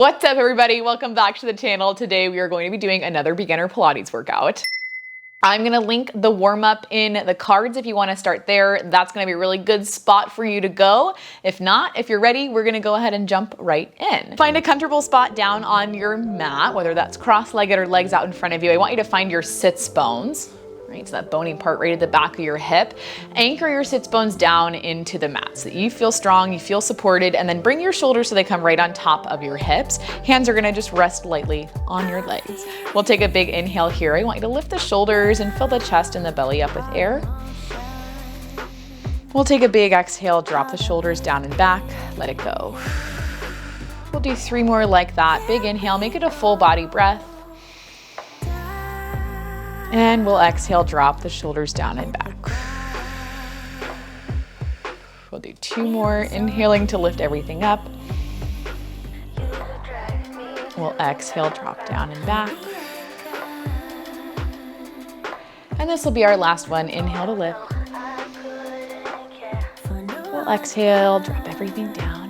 What's up, everybody? Welcome back to the channel. Today we are going to be doing another beginner Pilates workout. I'm gonna link the warm-up in the cards if you wanna start there. That's gonna be a really good spot for you to go. If not, if you're ready, we're gonna go ahead and jump right in. Find a comfortable spot down on your mat, whether that's cross-legged or legs out in front of you. I want you to find your sits bones. Right, so that bony part right at the back of your hip. Anchor your sits bones down into the mat so that you feel strong, you feel supported, and then bring your shoulders so they come right on top of your hips. Hands are gonna just rest lightly on your legs. We'll take a big inhale here. I want you to lift the shoulders and fill the chest and the belly up with air. We'll take a big exhale, drop the shoulders down and back, let it go. We'll do 3 more like that. Big inhale, make it a full body breath. And we'll exhale, drop the shoulders down and back. We'll do 2 more, inhaling to lift everything up. We'll exhale, drop down and back. And this will be our last one. Inhale to lift. We'll exhale, drop everything down.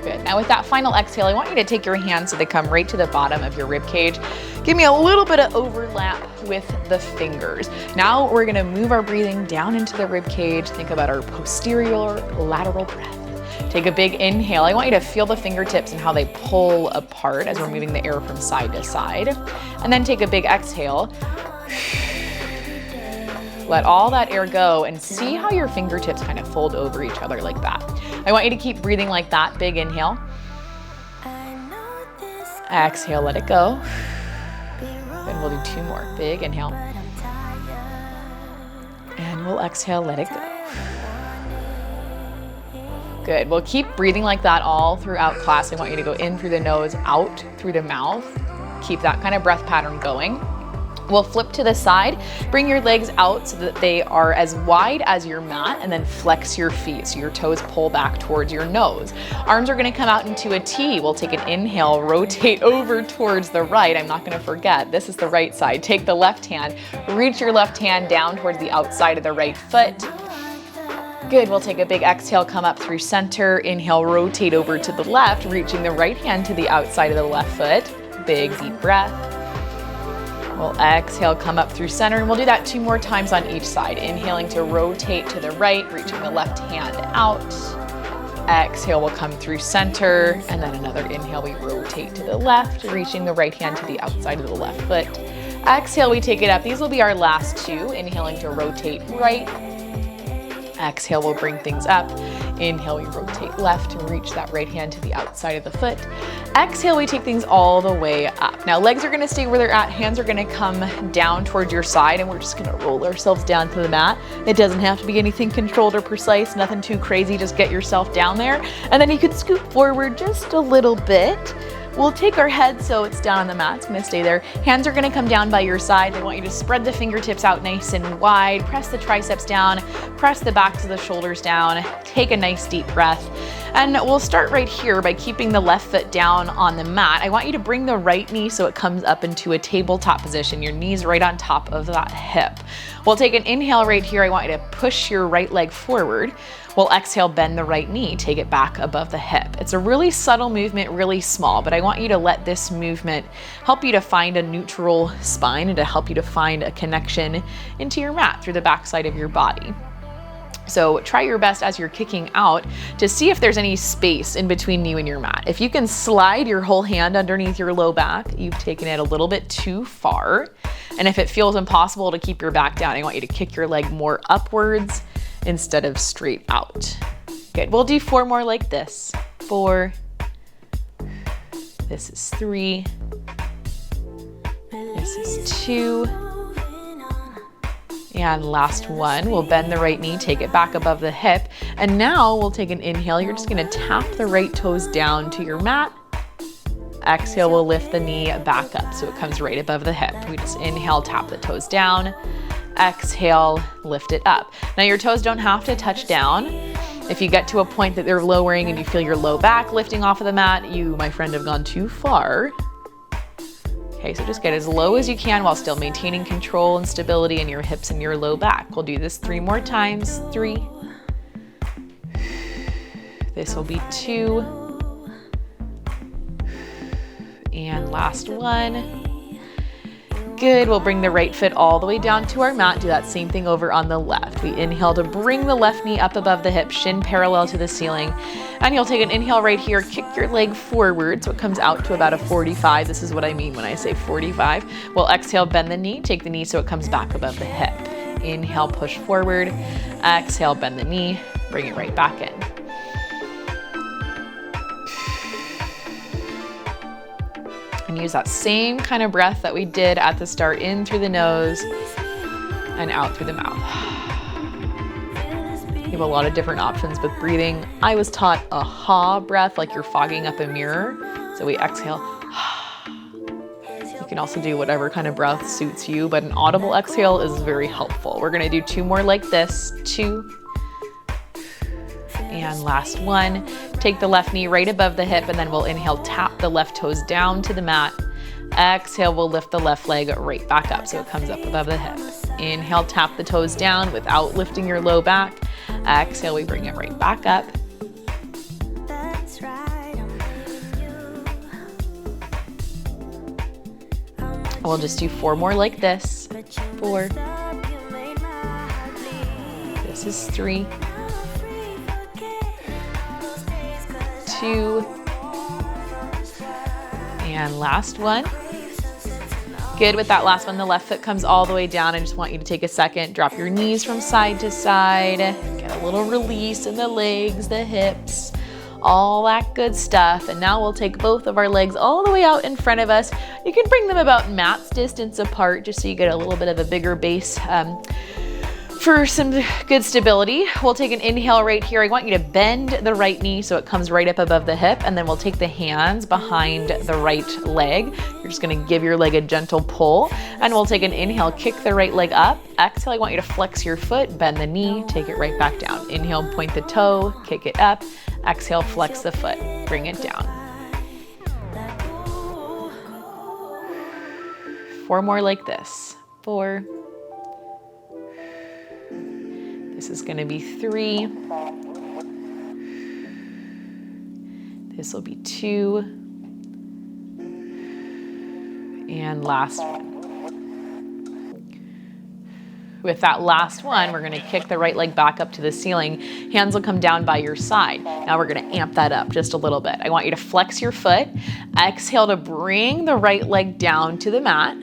Good. Now with that final exhale, I want you to take your hands so they come right to the bottom of your rib cage. Give me a little bit of overlap with the fingers. Now we're gonna move our breathing down into the rib cage. Think about our posterior lateral breath. Take a big inhale. I want you to feel the fingertips and how they pull apart as we're moving the air from side to side. And then take a big exhale. Let all that air go and see how your fingertips kind of fold over each other like that. I want you to keep breathing like that. Big inhale. Exhale, let it go. And we'll do 2 more. Big inhale. And we'll exhale, let it go. Good. We'll keep breathing like that all throughout class. I want you to go in through the nose, out through the mouth. Keep that kind of breath pattern going. We'll flip to the side, bring your legs out so that they are as wide as your mat, and then flex your feet so your toes pull back towards your nose. Arms are gonna come out into a T. We'll take an inhale, rotate over towards the right. I'm not gonna forget, this is the right side. Take the left hand, reach your left hand down towards the outside of the right foot. Good, we'll take a big exhale, come up through center. Inhale, rotate over to the left, reaching the right hand to the outside of the left foot. Big deep breath. We'll exhale, come up through center, and we'll do that 2 more times on each side. Inhaling to rotate to the right, reaching the left hand out. Exhale, we'll come through center, and then another inhale, we rotate to the left, reaching the right hand to the outside of the left foot. Exhale, we take it up. These will be our last 2. Inhaling to rotate right. Exhale, we'll bring things up. Inhale, we rotate left and reach that right hand to the outside of the foot. Exhale, we take things all the way up. Now legs are gonna stay where they're at, hands are gonna come down towards your side, and we're just gonna roll ourselves down to the mat. It doesn't have to be anything controlled or precise, nothing too crazy, just get yourself down there. And then you could scoot forward just a little bit. We'll take our head so it's down on the mat. It's gonna stay there. Hands are gonna come down by your side. I want you to spread the fingertips out nice and wide. Press the triceps down. Press the backs of the shoulders down. Take a nice deep breath. And we'll start right here by keeping the left foot down on the mat. I want you to bring the right knee so it comes up into a tabletop position. Your knee's right on top of that hip. We'll take an inhale right here. I want you to push your right leg forward. We'll exhale, bend the right knee, take it back above the hip. It's a really subtle movement, really small, but I want you to let this movement help you to find a neutral spine and to help you to find a connection into your mat through the backside of your body. So try your best as you're kicking out to see if there's any space in between you and your mat. If you can slide your whole hand underneath your low back, you've taken it a little bit too far. And if it feels impossible to keep your back down, I want you to kick your leg more upwards instead of straight out. Good, we'll do 4 more like this. 4, this is 3, this is 2, and last one. We'll bend the right knee, take it back above the hip, and now we'll take an inhale. You're just gonna tap the right toes down to your mat. Exhale, we'll lift the knee back up so it comes right above the hip. We just inhale, tap the toes down. Exhale, lift it up. Now your toes don't have to touch down. If you get to a point that they're lowering and you feel your low back lifting off of the mat, you, my friend, have gone too far. Okay, so just get as low as you can while still maintaining control and stability in your hips and your low back. We'll do this 3 more times. 3, This will be 2. And last one. Good, we'll bring the right foot all the way down to our mat. Do that same thing over on the left. We inhale to bring the left knee up above the hip, shin parallel to the ceiling. And you'll take an inhale right here, kick your leg forward so it comes out to about a 45. This is what I mean when I say 45. We'll exhale, bend the knee, take the knee so it comes back above the hip. Inhale, push forward. Exhale, bend the knee, bring it right back in. And use that same kind of breath that we did at the start, in through the nose and out through the mouth. You have a lot of different options with breathing. I was taught a ha breath, like you're fogging up a mirror. So we exhale. You can also do whatever kind of breath suits you, but an audible exhale is very helpful. We're gonna do 2 more like this. 2. And last one. Take the left knee right above the hip, and then we'll inhale, tap the left toes down to the mat. Exhale, we'll lift the left leg right back up so it comes up above the hip. Inhale, tap the toes down without lifting your low back. Exhale, we bring it right back up. We'll just do 4 more like this. 4. This is 3. 2. And last one. Good, with that last one, the left foot comes all the way down. I just want you to take a second, drop your knees from side to side, get a little release in the legs, the hips, all that good stuff. And now we'll take both of our legs all the way out in front of us. You can bring them about mat's distance apart just so you get a little bit of a bigger base for some good stability. We'll take an inhale right here. I want you to bend the right knee so it comes right up above the hip, and then we'll take the hands behind the right leg. You're just gonna give your leg a gentle pull, and we'll take an inhale, kick the right leg up. Exhale, I want you to flex your foot, bend the knee, take it right back down. Inhale, point the toe, kick it up. Exhale, flex the foot, bring it down. 4 more like this. 4. This is going to be 3. This will be 2. And last one. With that last one, we're going to kick the right leg back up to the ceiling. Hands will come down by your side. Now we're going to amp that up just a little bit. I want you to flex your foot. Exhale to bring the right leg down to the mat.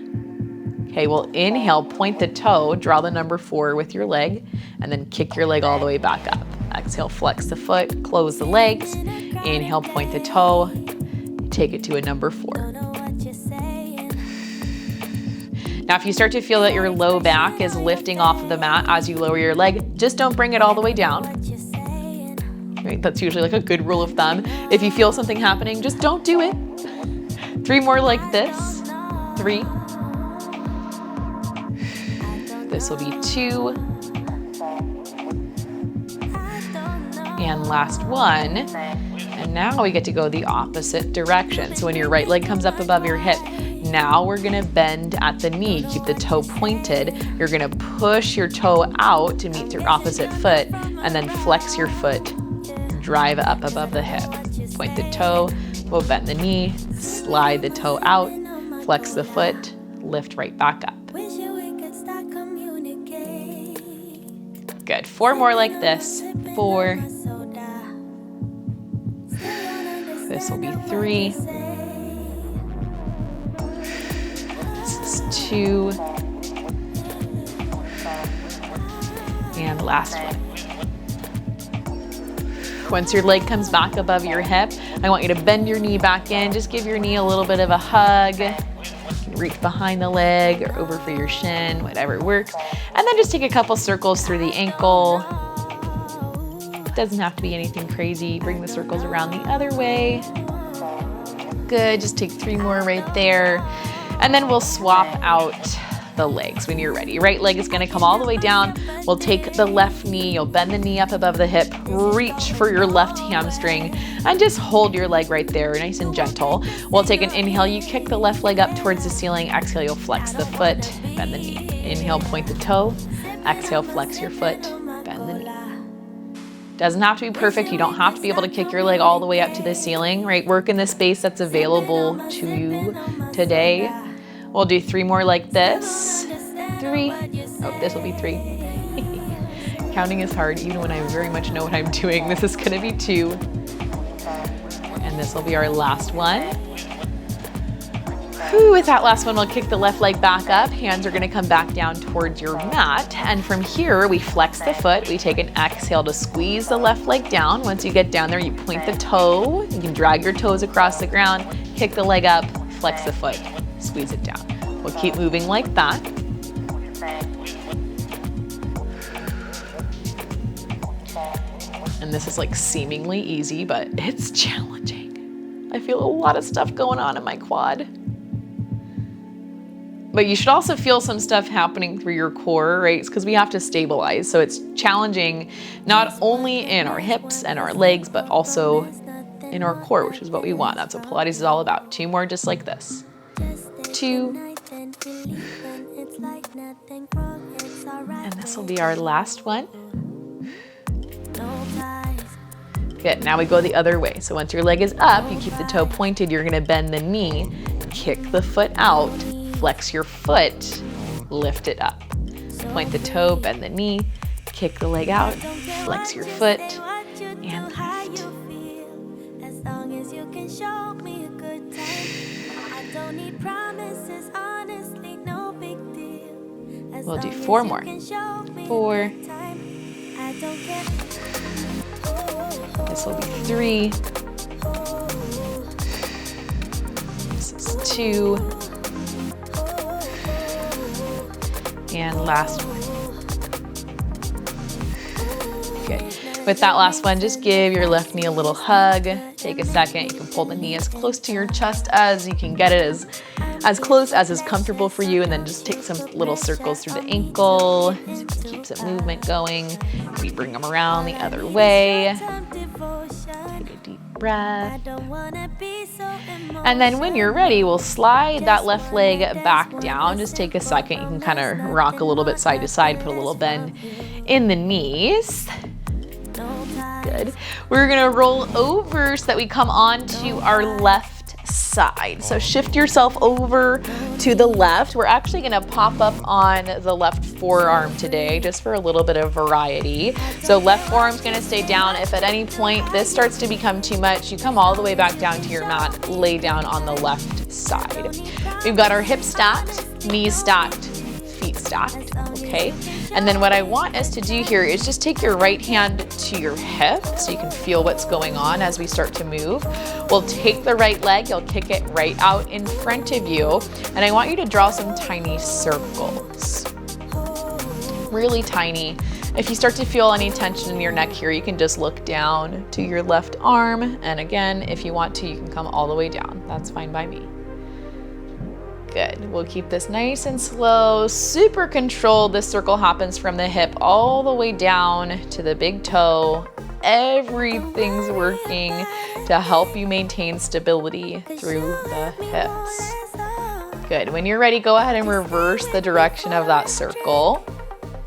Okay, we'll inhale, point the toe, draw the number 4 with your leg, and then kick your leg all the way back up. Exhale, flex the foot, close the legs. Inhale, point the toe, take it to a number 4. Now, if you start to feel that your low back is lifting off of the mat as you lower your leg, just don't bring it all the way down. Right? That's usually like a good rule of thumb. If you feel something happening, just don't do it. 3 more like this. 3. This will be 2. And last one. And now we get to go the opposite direction. So when your right leg comes up above your hip, now we're gonna bend at the knee. Keep the toe pointed. You're gonna push your toe out to meet your opposite foot, and then flex your foot, drive up above the hip. Point the toe, we'll bend the knee, slide the toe out, flex the foot, lift right back up. Good. 4 more like this. 4. This will be 3. This is 2. And last one. Once your leg comes back above your hip, I want you to bend your knee back in. Just give your knee a little bit of a hug. Reach behind the leg or over for your shin, whatever works. And then just take a couple circles through the ankle. It doesn't have to be anything crazy. Bring the circles around the other way. Good, just take 3 more right there. And then we'll swap out the legs when you're ready. Right leg is gonna come all the way down. We'll take the left knee, you'll bend the knee up above the hip, reach for your left hamstring, and just hold your leg right there, nice and gentle. We'll take an inhale, you kick the left leg up towards the ceiling. Exhale, you'll flex the foot, bend the knee. Inhale, point the toe. Exhale, flex your foot, bend the knee. Doesn't have to be perfect. You don't have to be able to kick your leg all the way up to the ceiling, right? Work in the space that's available to you today. We'll do 3 more like this. 3. Oh, this will be 3. Counting is hard, even when I very much know what I'm doing. This is gonna be 2. And this will be our last one. Whew, with that last one, we'll kick the left leg back up. Hands are gonna come back down towards your mat. And from here, we flex the foot. We take an exhale to squeeze the left leg down. Once you get down there, you point the toe. You can drag your toes across the ground, kick the leg up, flex the foot, squeeze it down. We'll keep moving like that. And this is like seemingly easy, but it's challenging. I feel a lot of stuff going on in my quad. But you should also feel some stuff happening through your core, right? Because we have to stabilize. So it's challenging not only in our hips and our legs, but also in our core, which is what we want. That's what Pilates is all about. 2 more just like this. 2. And this will be our last one. Good, now we go the other way. So once your leg is up, you keep the toe pointed, you're gonna bend the knee, kick the foot out, flex your foot, lift it up. Point the toe, bend the knee, kick the leg out, flex your foot, and lift. We'll do 4 more. 4. This will be 3. This is 2. And last one. Good. With that last one, just give your left knee a little hug. Take a second. You can pull the knee as close to your chest as you can get it, as close as is comfortable for you, and then just take some little circles through the ankle. So you can keep some movement going. We bring them around the other way. Take a deep breath. And then when you're ready, we'll slide that left leg back down. Just take a second. You can kind of rock a little bit side to side, put a little bend in the knees. Good. We're gonna roll over so that we come on to our left side. So shift yourself over to the left. We're actually gonna pop up on the left forearm today, just for a little bit of variety. So left forearm's gonna stay down. If at any point this starts to become too much, you come all the way back down to your mat, lay down on the left side. We've got our hips stacked, knees stacked, feet stacked, okay? And then what I want us to do here is just take your right hand to your hip so you can feel what's going on as we start to move. We'll take the right leg, you'll kick it right out in front of you, and I want you to draw some tiny circles. Really tiny. If you start to feel any tension in your neck here, you can just look down to your left arm, and again, if you want to, you can come all the way down. That's fine by me. Good. We'll keep this nice and slow, super controlled. This circle happens from the hip all the way down to the big toe. Everything's working to help you maintain stability through the hips. Good. When you're ready, go ahead and reverse the direction of that circle.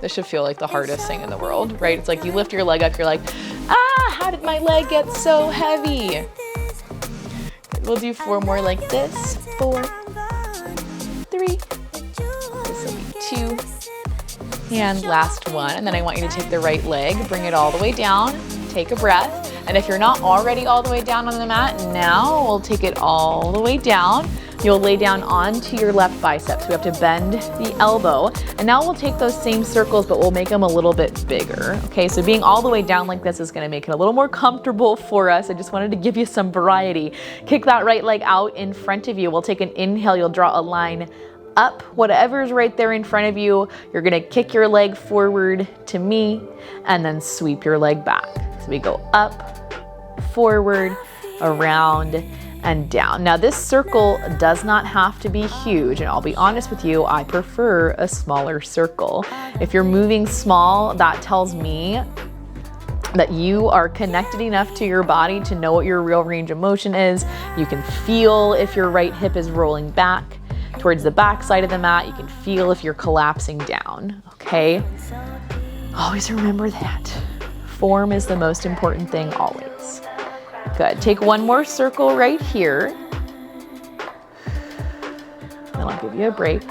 This should feel like the hardest thing in the world, right? It's like you lift your leg up, you're like, ah, how did my leg get so heavy? Good. We'll do 4 more like this. 4. 3, this will be 2, and last one. And then I want you to take the right leg, bring it all the way down, take a breath. And if you're not already all the way down on the mat, now we'll take it all the way down. You'll lay down onto your left biceps. We have to bend the elbow. And now we'll take those same circles, but we'll make them a little bit bigger. Okay, so being all the way down like this is gonna make it a little more comfortable for us. I just wanted to give you some variety. Kick that right leg out in front of you. We'll take an inhale, you'll draw a line up, whatever's right there in front of you. You're gonna kick your leg forward to me and then sweep your leg back. So we go up, forward, around, and down. Now this circle does not have to be huge, and I'll be honest with you, I prefer a smaller circle. If you're moving small, that tells me that you are connected enough to your body to know what your real range of motion is. You can feel if your right hip is rolling back towards the back side of the mat. You can feel if you're collapsing down, okay? Always remember that. Form is the most important thing always. Good. Take one more circle right here. Then I'll give you a break.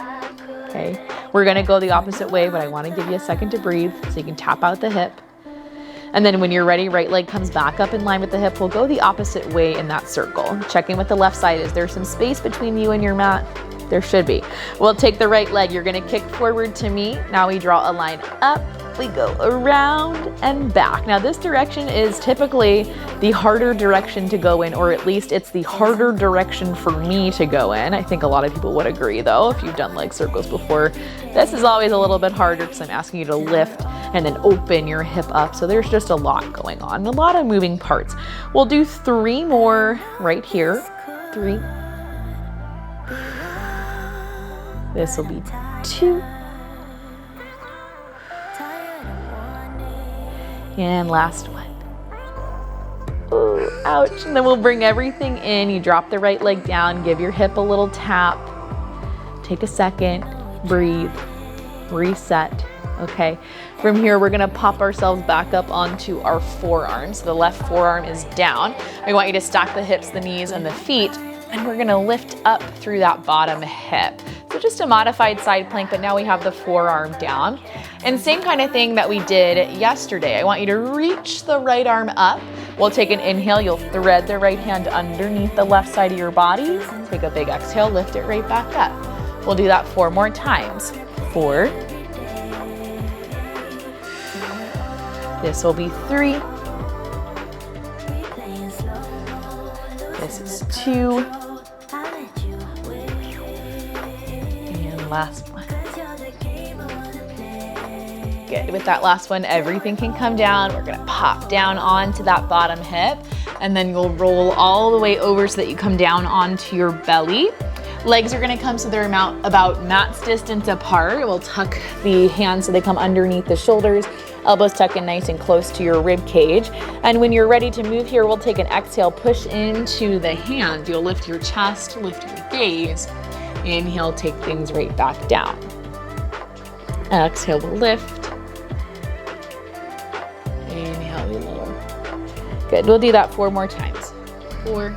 Okay. We're going to go the opposite way, but I want to give you a second to breathe so you can tap out the hip. And then when you're ready, right leg comes back up in line with the hip. We'll go the opposite way in that circle. Check in with the left side. Is there some space between you and your mat? There should be. We'll take the right leg. You're going to kick forward to me. Now we draw a line up. We go around and back. Now this direction is typically the harder direction to go in, or at least it's the harder direction for me to go in. I think a lot of people would agree though, if you've done leg circles before. This is always a little bit harder because I'm asking you to lift and then open your hip up. So there's just a lot going on, a lot of moving parts. We'll do 3 more right here. 3. This will be 2. And last one. Oh, ouch. And then we'll bring everything in. You drop the right leg down, give your hip a little tap. Take a second, breathe, reset. Okay. From here, we're gonna pop ourselves back up onto our forearms. The left forearm is down. I want you to stack the hips, the knees, and the feet, and we're gonna lift up through that bottom hip. So just a modified side plank, but now we have the forearm down. And same kind of thing that we did yesterday. I want you to reach the right arm up. We'll take an inhale. You'll thread the right hand underneath the left side of your body. Take a big exhale, lift it right back up. We'll do that 4 more times. 4. This will be 3. This is 2. And last one. Good. With that last one, everything can come down. We're gonna pop down onto that bottom hip, and then you'll roll all the way over so that you come down onto your belly. Legs are gonna come so they're about mat's distance apart. We'll tuck the hands so they come underneath the shoulders. Elbows tuck in nice and close to your rib cage. And when you're ready to move here, we'll take an exhale, push into the hands. You'll lift your chest, lift your gaze. Inhale, take things right back down. Exhale, we'll lift. Inhale, we lower. Good, we'll do that 4 more times. 4.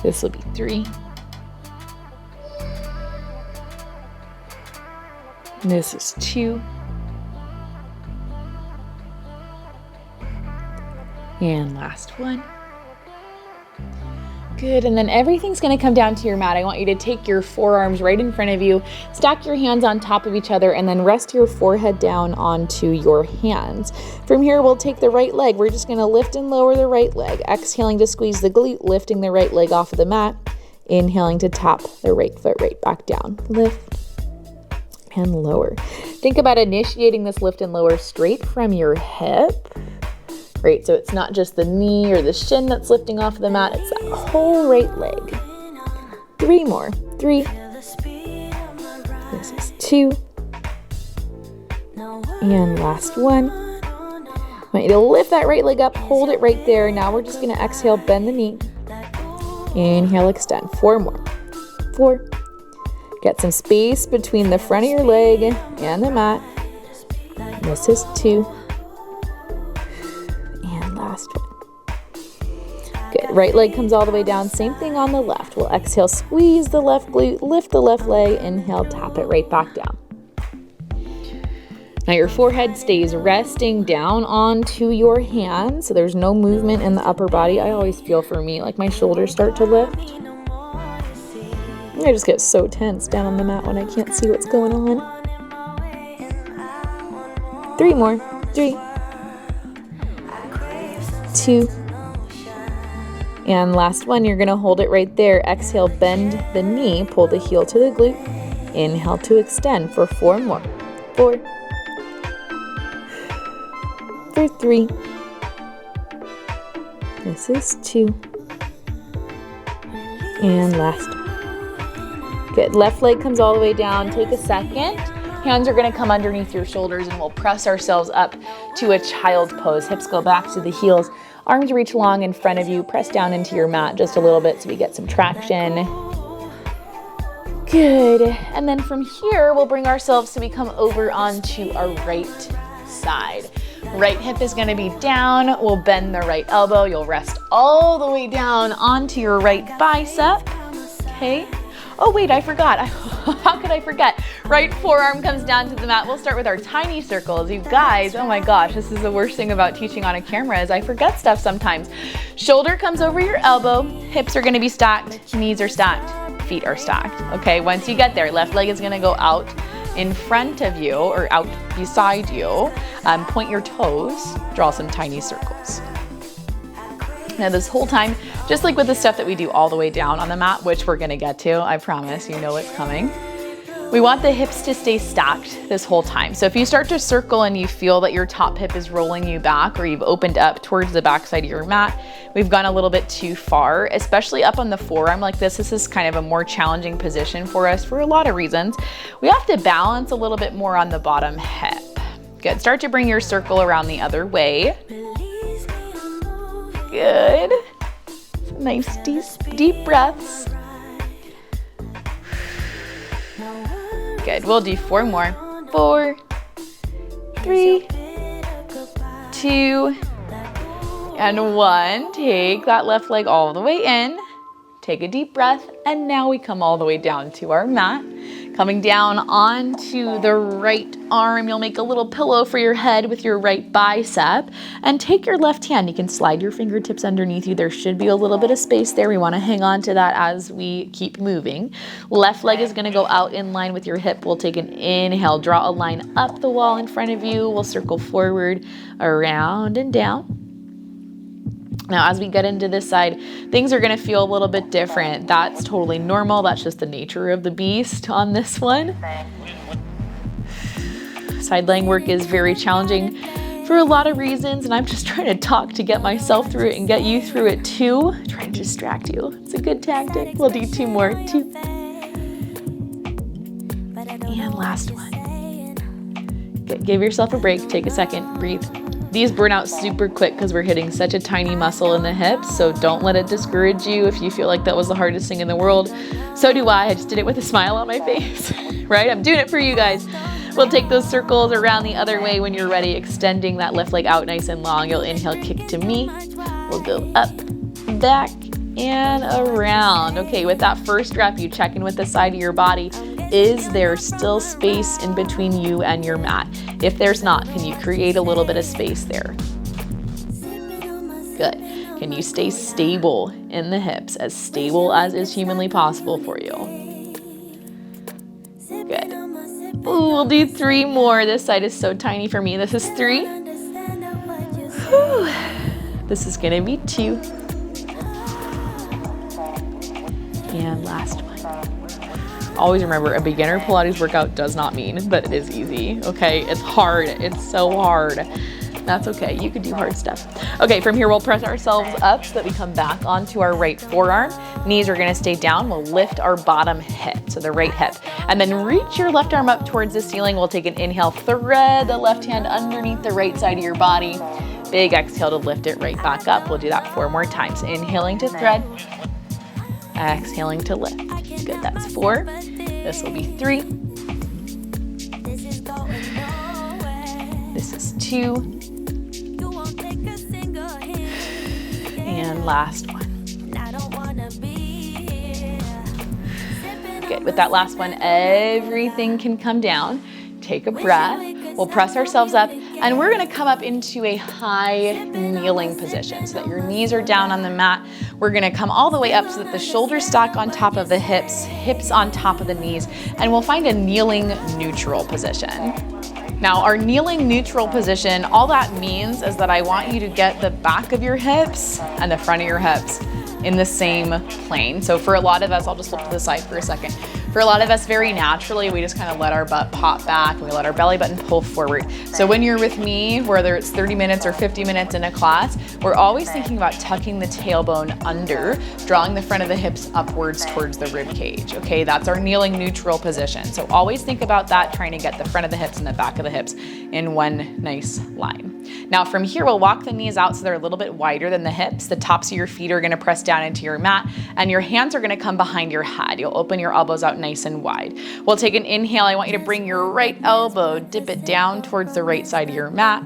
This will be 3. This is 2. And last one. Good, and then everything's gonna come down to your mat. I want you to take your forearms right in front of you, stack your hands on top of each other, and then rest your forehead down onto your hands. From here, we'll take the right leg. We're just gonna lift and lower the right leg, exhaling to squeeze the glute, lifting the right leg off of the mat, inhaling to tap the right foot right back down. Lift and lower. Think about initiating this lift and lower straight from your hip. Great, so it's not just the knee or the shin that's lifting off the mat, it's that whole right leg. 3 more. 3. This is 2. And last one. I want you to lift that right leg up, hold it right there. Now we're just gonna exhale, bend the knee. Inhale, extend. 4 more. 4. Get some space between the front of your leg and the mat. This is 2. Last one. Good. Right leg comes all the way down. Same thing on the left. We'll exhale, squeeze the left glute, lift the left leg, inhale, tap it right back down. Now your forehead stays resting down onto your hands, so there's no movement in the upper body. I always feel for me like my shoulders start to lift. I just get so tense down on the mat when I can't see what's going on. 3 more. 3. 2. And last one, you're gonna hold it right there. Exhale, bend the knee, pull the heel to the glute. Inhale to extend for 4 more. 4. For 3. This is 2. And last one. Good, left leg comes all the way down. Take a second. Hands are gonna come underneath your shoulders and we'll press ourselves up to a child's pose. Hips go back to the heels. Arms reach long in front of you. Press down into your mat just a little bit so we get some traction. Good. And then from here, we'll bring ourselves to become over onto our right side. Right hip is gonna be down. We'll bend the right elbow. You'll rest all the way down onto your right bicep. Okay. Oh wait, I forgot. How could I forget? Right forearm comes down to the mat. We'll start with our tiny circles. You guys, oh my gosh, this is the worst thing about teaching on a camera is I forget stuff sometimes. Shoulder comes over your elbow. Hips are gonna be stacked. Knees are stacked. Feet are stacked. Okay, once you get there, left leg is gonna go out in front of you or out beside you. Point your toes, draw some tiny circles. Now this whole time, just like with the stuff that we do all the way down on the mat, which we're gonna get to, I promise, you know it's coming. We want the hips to stay stacked this whole time. So if you start to circle and you feel that your top hip is rolling you back or you've opened up towards the back side of your mat, we've gone a little bit too far, especially up on the forearm like this. This is kind of a more challenging position for us for a lot of reasons. We have to balance a little bit more on the bottom hip. Good, start to bring your circle around the other way. Good. Some nice deep breaths. Good, we'll do 4 more. 4, 3, 2, and 1. Take that left leg all the way in. Take a deep breath, and now we come all the way down to our mat. Coming down onto the right arm, you'll make a little pillow for your head with your right bicep, and take your left hand. You can slide your fingertips underneath you. There should be a little bit of space there. We want to hang on to that as we keep moving. Left leg is going to go out in line with your hip. We'll take an inhale, draw a line up the wall in front of you. We'll circle forward, around and down. Now, as we get into this side, things are gonna feel a little bit different. That's totally normal. That's just the nature of the beast on this one. Side leg work is very challenging for a lot of reasons, and I'm just trying to talk to get myself through it and get you through it too. Trying to distract you. It's a good tactic. We'll do 2 more. 2. And last one. Good. Give yourself a break. Take a second. Breathe. These burn out super quick because we're hitting such a tiny muscle in the hips, so don't let it discourage you if you feel like that was the hardest thing in the world. So do I just did it with a smile on my face, right? I'm doing it for you guys. We'll take those circles around the other way when you're ready, extending that left leg out nice and long. You'll inhale, kick to me. We'll go up, back, and around. Okay, with that first rep, you check in with the side of your body. Is there still space in between you and your mat? If there's not, can you create a little bit of space there? Good. Can you stay stable in the hips, as stable as is humanly possible for you? Good. Ooh, we'll do 3 more. This side is so tiny for me. This is 3. Whew. This is gonna be 2. And last one. Always remember, a beginner Pilates workout does not mean that it is easy, okay? It's hard, it's so hard. That's okay, you can do hard stuff. Okay, from here we'll press ourselves up so that we come back onto our right forearm. Knees are gonna stay down. We'll lift our bottom hip, so the right hip. And then reach your left arm up towards the ceiling. We'll take an inhale, thread the left hand underneath the right side of your body. Big exhale to lift it right back up. We'll do that 4 more times. Inhaling to thread, exhaling to lift. Good, that's 4. This will be 3. This is 2. And last one. Good, with that last one, everything can come down. Take a breath. We'll press ourselves up, and we're gonna come up into a high kneeling position so that your knees are down on the mat. We're gonna come all the way up so that the shoulders stack on top of the hips, hips on top of the knees, and we'll find a kneeling neutral position. Now, our kneeling neutral position, all that means is that I want you to get the back of your hips and the front of your hips in the same plane. So for a lot of us, I'll just flip to the side for a second. For a lot of us, very naturally, we just kind of let our butt pop back and we let our belly button pull forward. So when you're with me, whether it's 30 minutes or 50 minutes in a class, we're always thinking about tucking the tailbone under, drawing the front of the hips upwards towards the rib cage. Okay, that's our kneeling neutral position. So always think about that, trying to get the front of the hips and the back of the hips in one nice line. Now from here, we'll walk the knees out so they're a little bit wider than the hips. The tops of your feet are gonna press down into your mat, and your hands are gonna come behind your head. You'll open your elbows out nice and wide. We'll take an inhale. I want you to bring your right elbow, dip it down towards the right side of your mat.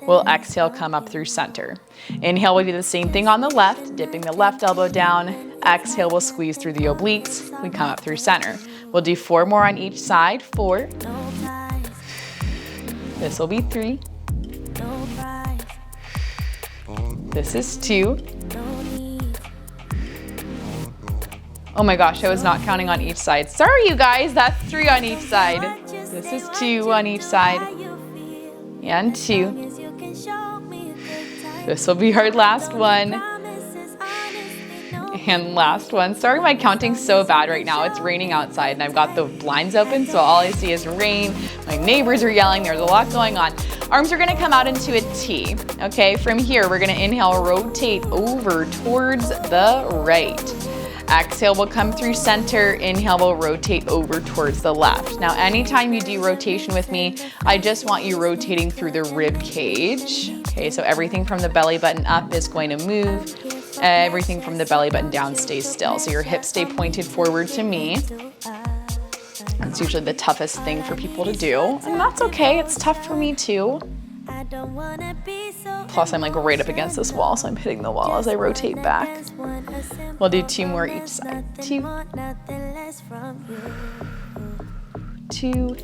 We'll exhale, come up through center. Inhale, we'll do the same thing on the left, dipping the left elbow down. Exhale, we'll squeeze through the obliques. We come up through center. We'll do 4 more on each side. 4. This will be 3. This is 2. Oh my gosh, I was not counting on each side. Sorry, you guys, that's 3 on each side. This is 2 on each side. And 2. This will be our last one. And last one. Sorry, my counting's so bad right now. It's raining outside and I've got the blinds open, so all I see is rain. My neighbors are yelling. There's a lot going on. Arms are gonna come out into a T. Okay, from here, we're gonna inhale, rotate over towards the right. Exhale, we'll come through center. Inhale, we'll rotate over towards the left. Now, anytime you do rotation with me, I just want you rotating through the rib cage. Okay, so everything from the belly button up is going to move. Everything from the belly button down stays still. So your hips stay pointed forward to me. That's usually the toughest thing for people to do. And that's okay, it's tough for me too. Plus I'm like right up against this wall, so I'm hitting the wall as I rotate back. We'll do 2 more each side. 2. 2.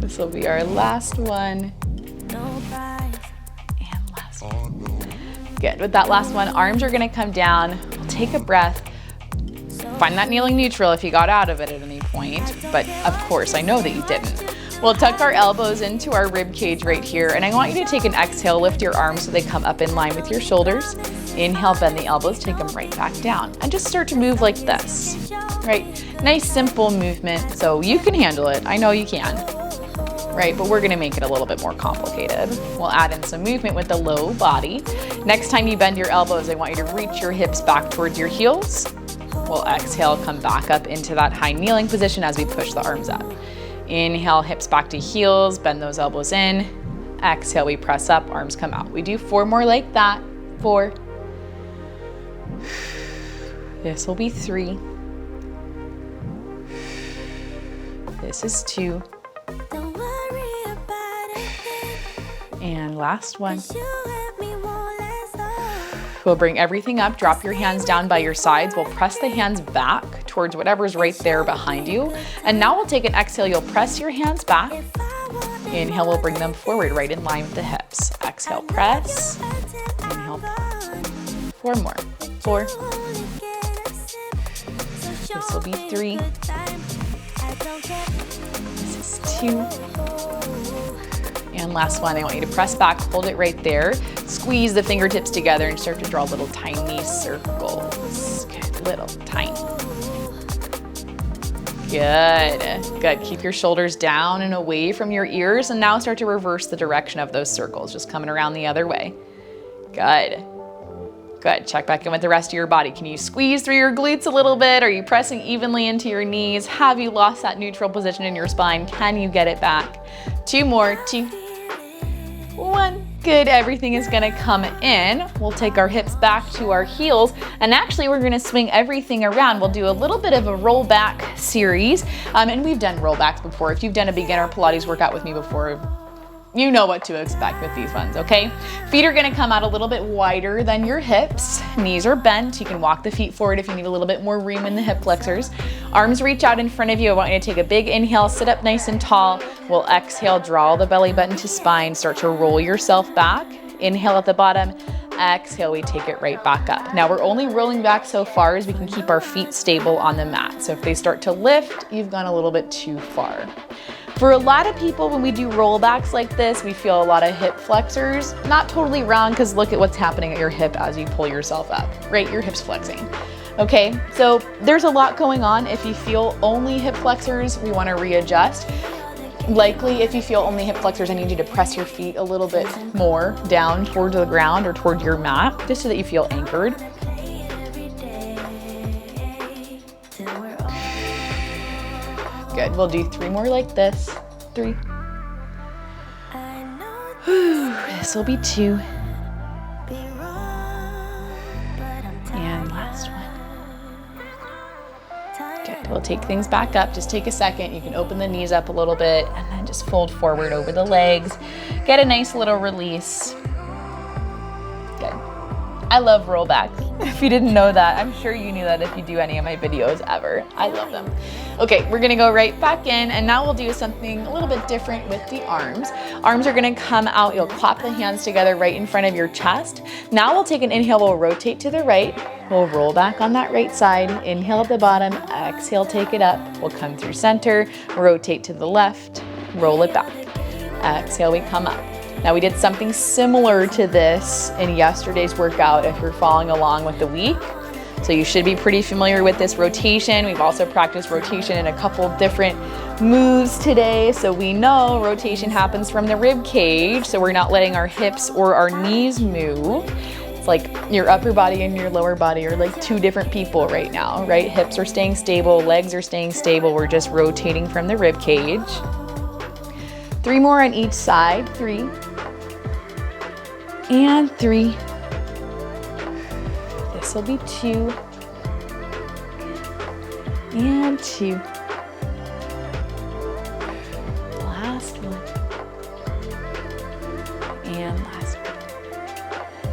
This will be our last one. And last one. Good, with that last one, arms are gonna come down. We'll take a breath. Find that kneeling neutral if you got out of it at any point, but of course, I know that you didn't. We'll tuck our elbows into our rib cage right here, and I want you to take an exhale, lift your arms so they come up in line with your shoulders. Inhale, bend the elbows, take them right back down, and just start to move like this, right? Nice, simple movement, so you can handle it. I know you can, right? But we're gonna make it a little bit more complicated. We'll add in some movement with the low body. Next time you bend your elbows, I want you to reach your hips back towards your heels. We'll exhale, come back up into that high kneeling position as we push the arms up. Inhale, hips back to heels, bend those elbows in. Exhale, we press up, arms come out. We do 4 more like that. 4. This will be 3. This is 2. And last one. We'll bring everything up, drop your hands down by your sides. We'll press the hands back towards whatever's right there behind you. And now we'll take an exhale. You'll press your hands back. Inhale, we'll bring them forward, right in line with the hips. Exhale, press. Inhale. 4 more. 4. This will be 3. This is 2. And last one, I want you to press back, hold it right there. Squeeze the fingertips together and start to draw little tiny circles. Good, little tiny. Good, good. Keep your shoulders down and away from your ears, and now start to reverse the direction of those circles, just coming around the other way. Good. Good, check back in with the rest of your body. Can you squeeze through your glutes a little bit? Are you pressing evenly into your knees? Have you lost that neutral position in your spine? Can you get it back? 2 more, 2, 1. Good, everything is gonna come in. We'll take our hips back to our heels, and actually we're gonna swing everything around. We'll do a little bit of a roll back series, and we've done roll backs before. If you've done a beginner Pilates workout with me before, you know what to expect with these ones, okay? Feet are gonna come out a little bit wider than your hips. Knees are bent. You can walk the feet forward if you need a little bit more room in the hip flexors. Arms reach out in front of you. I want you to take a big inhale, sit up nice and tall. We'll exhale, draw the belly button to spine, start to roll yourself back. Inhale at the bottom, exhale, we take it right back up. Now we're only rolling back so far as we can keep our feet stable on the mat. So if they start to lift, you've gone a little bit too far. For a lot of people, when we do rollbacks like this, we feel a lot of hip flexors. Not totally wrong, because look at what's happening at your hip as you pull yourself up, right? Your hip's flexing. Okay, so there's a lot going on. If you feel only hip flexors, we want to readjust. Likely, if you feel only hip flexors, I need you to press your feet a little bit more down towards the ground or toward your mat, just so that you feel anchored. Good, we'll do 3 more like this. 3. This will be 2. And last one. Good. We'll take things back up. Just take a second. You can open the knees up a little bit and then just fold forward over the legs. Get a nice little release. Good. I love rollbacks. If you didn't know that, I'm sure you knew that if you do any of my videos ever. I love them. Okay, we're gonna go right back in, and now we'll do something a little bit different with the arms. Arms are gonna come out. You'll clap the hands together right in front of your chest. Now we'll take an inhale. We'll rotate to the right. We'll roll back on that right side. Inhale at the bottom. Exhale, take it up. We'll come through center. Rotate to the left. Roll it back. Exhale, we come up. Now we did something similar to this in yesterday's workout if you're following along with the week. So you should be pretty familiar with this rotation. We've also practiced rotation in a couple different moves today. So we know rotation happens from the rib cage. So we're not letting our hips or our knees move. It's like your upper body and your lower body are like 2 different people right now, right? Hips are staying stable, legs are staying stable. We're just rotating from the rib cage. 3 more on each side. 3. And 3. This will be 2. And 2. Last one. And last one.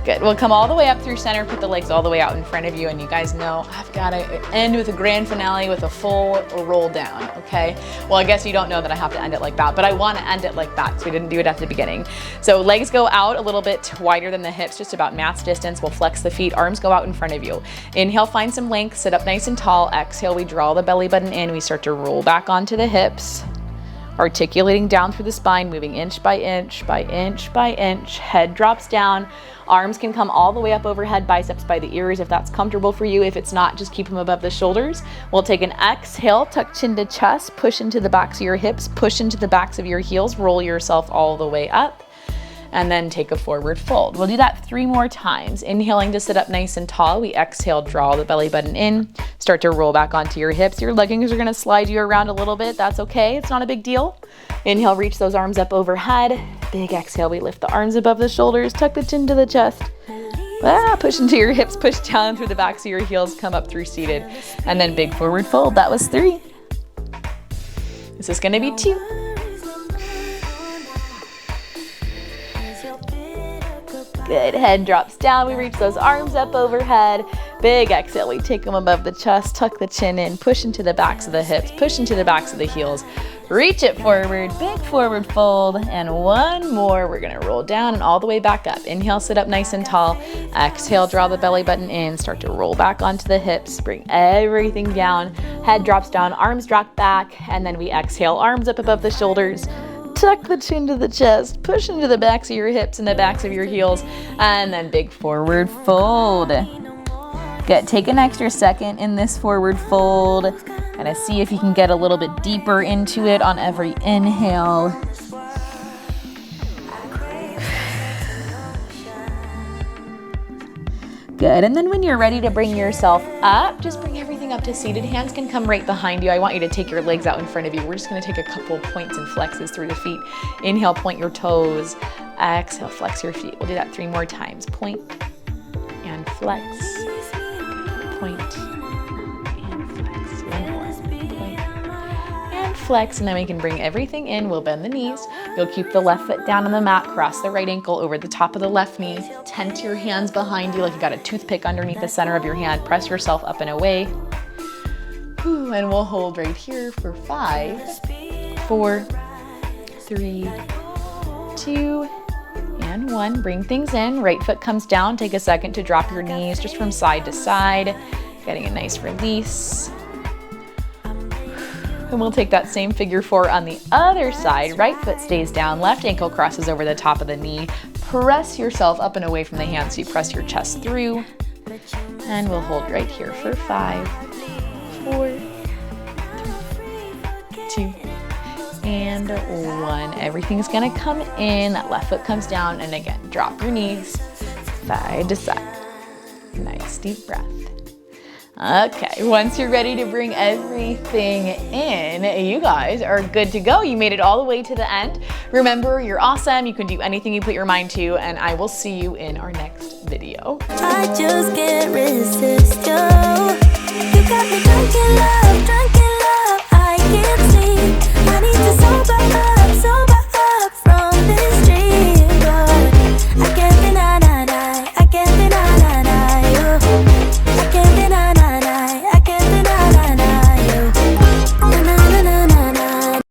Good. We'll come all the way up through center, put the legs all the way out in front of you, and you guys know I've got to end with a grand finale with a full roll down, okay? Well, I guess you don't know that I have to end it like that, but I want to end it like that because we didn't do it at the beginning. So legs go out a little bit wider than the hips, just about match distance. We'll flex the feet, arms go out in front of you. Inhale, find some length, sit up nice and tall. Exhale, we draw the belly button in. We start to roll back onto the hips. Articulating down through the spine, moving inch by inch by inch by inch. Head drops down. Arms can come all the way up overhead, biceps by the ears if that's comfortable for you. If it's not, just keep them above the shoulders. We'll take an exhale, tuck chin to chest, push into the backs of your hips, push into the backs of your heels, roll yourself all the way up, and then take a forward fold. We'll do that 3 more times. Inhaling to sit up nice and tall. We exhale, draw the belly button in, start to roll back onto your hips. Your leggings are gonna slide you around a little bit. That's okay, it's not a big deal. Inhale, reach those arms up overhead. Big exhale, we lift the arms above the shoulders, tuck the chin to the chest. Push into your hips, push down through the backs of your heels, come up through seated, and then big forward fold. That was 3. This is gonna be 2. Good, head drops down, we reach those arms up overhead. Big exhale, we take them above the chest, tuck the chin in, push into the backs of the hips, push into the backs of the heels. Reach it forward, big forward fold, and 1 more. We're gonna roll down and all the way back up. Inhale, sit up nice and tall. Exhale, draw the belly button in, start to roll back onto the hips, bring everything down. Head drops down, arms drop back, and then we exhale, arms up above the shoulders. Tuck the chin to the chest, push into the backs of your hips and the backs of your heels, and then big forward fold. Good, take an extra second in this forward fold, and see if you can get a little bit deeper into it on every inhale. Good, and then when you're ready to bring yourself up, just bring everything up to seated. Hands can come right behind you. I want you to take your legs out in front of you. We're just gonna take a couple points and flexes through the feet. Inhale, point your toes. Exhale, flex your feet. We'll do that 3 more times. Point and flex. Point and flex. 1 more. Point and flex, and then we can bring everything in. We'll bend the knees. You'll keep the left foot down on the mat, cross the right ankle over the top of the left knee. Tent your hands behind you like you got a toothpick underneath the center of your hand. Press yourself up and away. And we'll hold right here for 5, 4, 3, 2, and 1. Bring things in. Right foot comes down. Take a second to drop your knees just from side to side, getting a nice release. And we'll take that same figure 4 on the other side. Right foot stays down, left ankle crosses over the top of the knee. Press yourself up and away from the hands so you press your chest through. And we'll hold right here for 5, 4, 3, 2, and 1. Everything's gonna come in. That left foot comes down, and again, drop your knees side to side. Nice deep breath. Okay, once you're ready to bring everything in, you guys are good to go. You made it all the way to the end. Remember, you're awesome. You can do anything you put your mind to, and I will see you in our next video. I just can't resist you. You got me drunk in love, I can't sleep. I need to sober up.